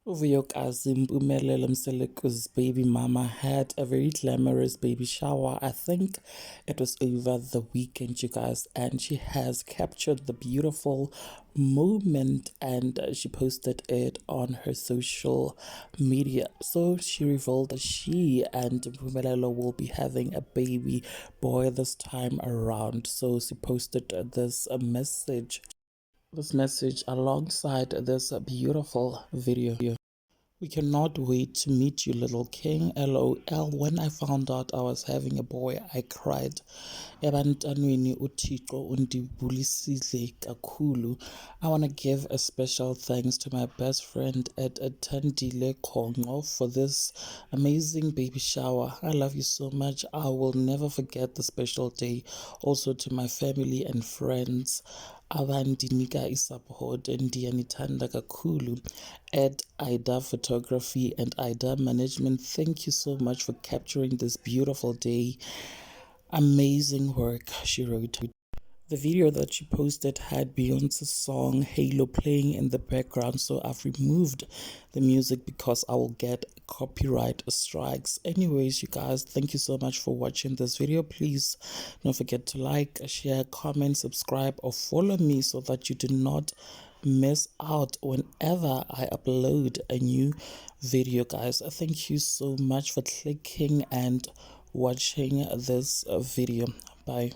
Vuyokazi Mpumelelo baby mama had a very glamorous baby shower. I think it was over the weekend, you guys, and she has captured the beautiful moment and she posted it on her social media. So she revealed that she and Mpumelelo will be having a baby boy this time around. So she posted this message alongside this beautiful video. We cannot wait to meet you, little king. LOL. When I found out I was having a boy, I cried. Ebantwaneni uThixo undibulisile kakhulu. I want to give a special thanks to my best friend at Tandile Kongo for this amazing baby shower. I love you so much. I will never forget the special day. Also to my family and friends abandinika isupport ndiyanithanda kakhulu at Ida Photography and Ida Management. Thank you so much for capturing this beautiful day. Amazing work, she wrote. The video that she posted had Beyonce's song Halo playing in the background, so I've removed the music because I will get copyright strikes. Anyways, you guys, thank you so much for watching this video. Please don't forget to like, share, comment, subscribe, or follow me so that you do not miss out whenever I upload a new video, guys. Thank you so much for clicking and watching this video. Bye.